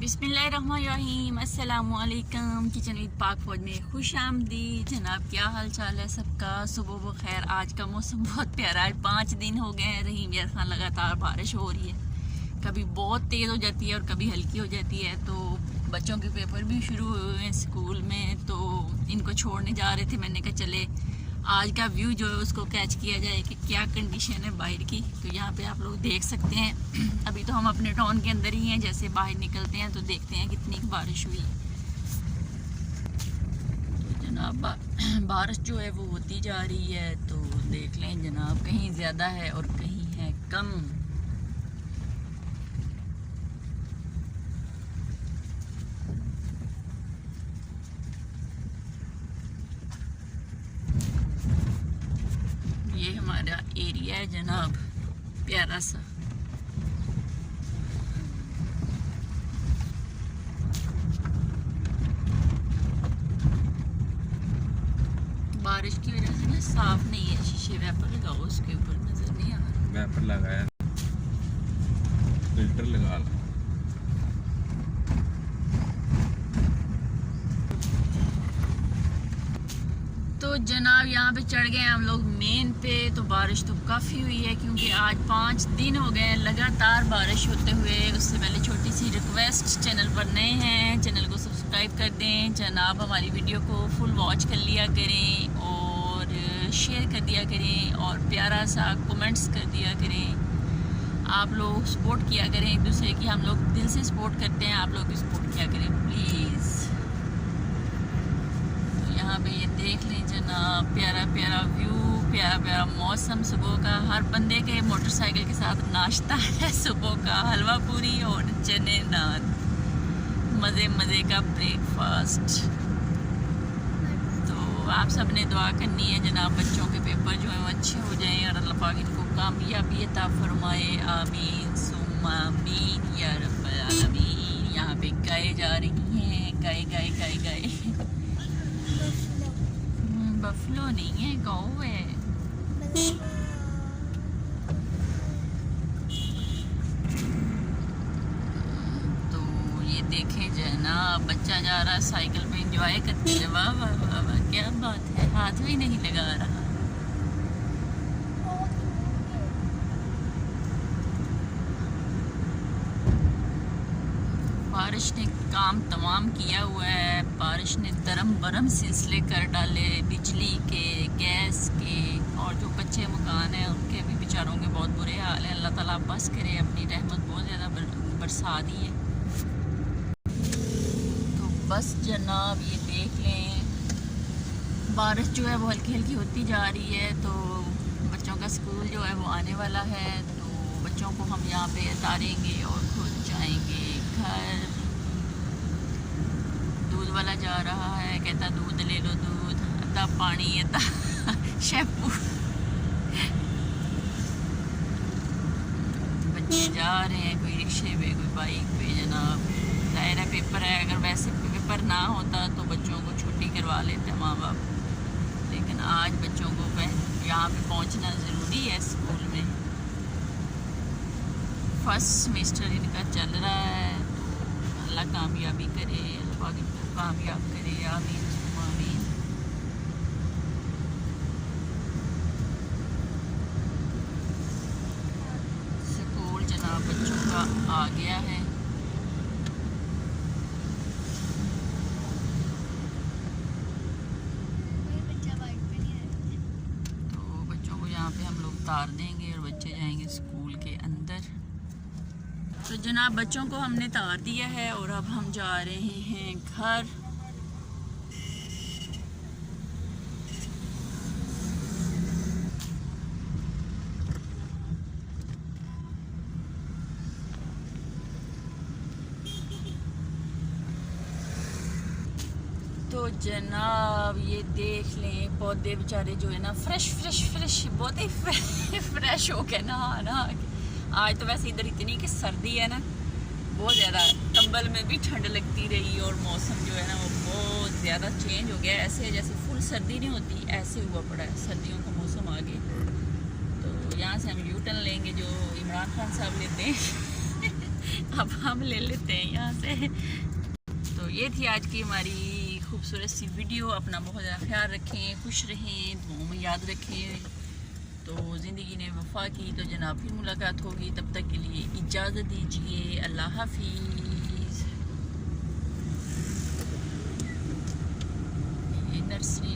बिस्मिल्लाहिर्रहमानिर्रहीम, अस्सलामुअलैकुम। Kitchen with पाक फौज में खुश आमदीद। जनाब क्या हाल चाल है सबका? सुबह बखैर। आज का मौसम बहुत प्यारा है। 5 दिन हो गए हैं रहीम यार खान लगातार बारिश हो रही है। कभी बहुत तेज़ हो जाती है और कभी हल्की हो जाती है। तो बच्चों के पेपर भी शुरू हुए हैं स्कूल में, तो इनको छोड़ने जा रहे थे। मैंने कहा चले आज का व्यू जो है उसको कैच किया जाए कि क्या कंडीशन है बाहर की। तो यहाँ पे आप लोग देख सकते हैं। अभी तो हम अपने टाउन के अंदर ही हैं, जैसे बाहर निकलते हैं तो देखते हैं कितनी बारिश हुई। तो जनाब बारिश जो है वो होती जा रही है, तो देख लें जनाब, कहीं ज़्यादा है और कहीं है कम। ये हमारा एरिया है जनाब, प्यारा सा। बारिश की वजह से ना साफ नहीं है शीशे। वेपर लगाओ, उसके ऊपर नजर नहीं आ रहा। वेपर लगाया, फिल्टर लगा लो। तो जनाब यहाँ पे चढ़ गए हम लोग मेन पे। तो बारिश तो काफ़ी हुई है, क्योंकि आज 5 दिन हो गए लगातार बारिश होते हुए। उससे पहले छोटी सी रिक्वेस्ट, चैनल पर नए हैं चैनल को सब्सक्राइब कर दें जनाब। हमारी वीडियो को फुल वॉच कर लिया करें और शेयर कर दिया करें और प्यारा सा कमेंट्स कर दिया करें। आप लोग सपोर्ट किया करें एक दूसरे की। हम लोग दिल से सपोर्ट करते हैं, आप लोग भी सपोर्ट किया करें प्लीज़। यहाँ पे ये देख लें जनाब, प्यारा प्यारा व्यू, प्यारा प्यारा मौसम सुबह का। हर बंदे के मोटरसाइकिल के साथ नाश्ता है सुबह का, हलवा पूरी और चने नान, मज़े मज़े का ब्रेकफास्ट। तो आप सब ने दुआ करनी है जनाब, बच्चों के पेपर जो हैं वो अच्छे हो जाएं और अल्लाह पाक इनको कामयाबी अता फरमाए। आमीन सुम्मा आमीन या रब्बल आलमीन। यहाँ पे गाय जा रही हैं, गाय गाय गाय गाय। बफलो नहीं है, गौ है। तो ये देखें जो है ना, बच्चा जा रहा है साइकिल पे, एंजॉय करते हुए। वाह वाह वाह वाह, क्या बात है। हाथ भी नहीं लगा रहा। बारिश ने काम तमाम किया हुआ है। बारिश ने दरम बरम सिलसिले कर डाले, बिजली के, गैस के, और जो कच्चे मकान हैं उनके भी बेचारों के बहुत बुरे हाल हैं। अल्लाह ताला बस करे, अपनी रहमत बहुत ज़्यादा बरसा दी है। तो बस जनाब ये देख लें, बारिश जो है वो हल्की हल्की होती जा रही है। तो बच्चों का स्कूल जो है वो आने वाला है, तो बच्चों को हम यहाँ पे उतारेंगे और खुद जाएंगे घर। दूध वाला जा रहा है, कहता दूध ले लो, दूध अद्धा पानी अद्धा शैम्पू। बच्चे जा रहे हैं, कोई रिक्शे पे, कोई बाइक पे जनाब। जाहिर है पेपर है, अगर वैसे पेपर ना होता तो बच्चों को छुट्टी करवा लेते माँ बाप, लेकिन आज बच्चों को यहाँ पे पहुँचना ज़रूरी है स्कूल में। फर्स्ट सेमेस्टर इनका चल रहा है, तो अल्लाह कामयाबी करे, अल्लाह इनको कामयाब करे। आमीन आमीन। स्कूल जनाब बच्चों का आ गया है। तो बच्चों को यहाँ पे हम लोग उतार देंगे और बच्चे जाएंगे स्कूल के अंदर। तो जनाब बच्चों को हमने उतार दिया है और अब हम जा रहे हैं घर। तो जनाब ये देख लें, पौधे बेचारे जो है ना फ्रेश फ्रेश फ्रेश, बहुत ही फ्रेश हो गए नहा के। आज तो वैसे इधर इतनी कि सर्दी है ना, बहुत ज़्यादा, कंबल में भी ठंड लगती रही और मौसम जो है ना वो बहुत ज़्यादा चेंज हो गया। ऐसे जैसे फुल सर्दी नहीं होती, ऐसे हुआ पड़ा है, सर्दियों का मौसम आ गया। तो यहाँ से हम यू टर्न लेंगे जो इमरान खान साहब लेते हैं अब हम ले लेते हैं यहाँ से। तो ये थी आज की हमारी खूबसूरत सी वीडियो। अपना बहुत ज़्यादा ख्याल रखें, खुश रहें, दुआओं में याद रखें। तो ज़िंदगी ने वफ़ा की तो जनाब फिर मुलाकात होगी, तब तक के लिए इजाज़त दीजिए। अल्लाह हाफिज़। ये नर्सरी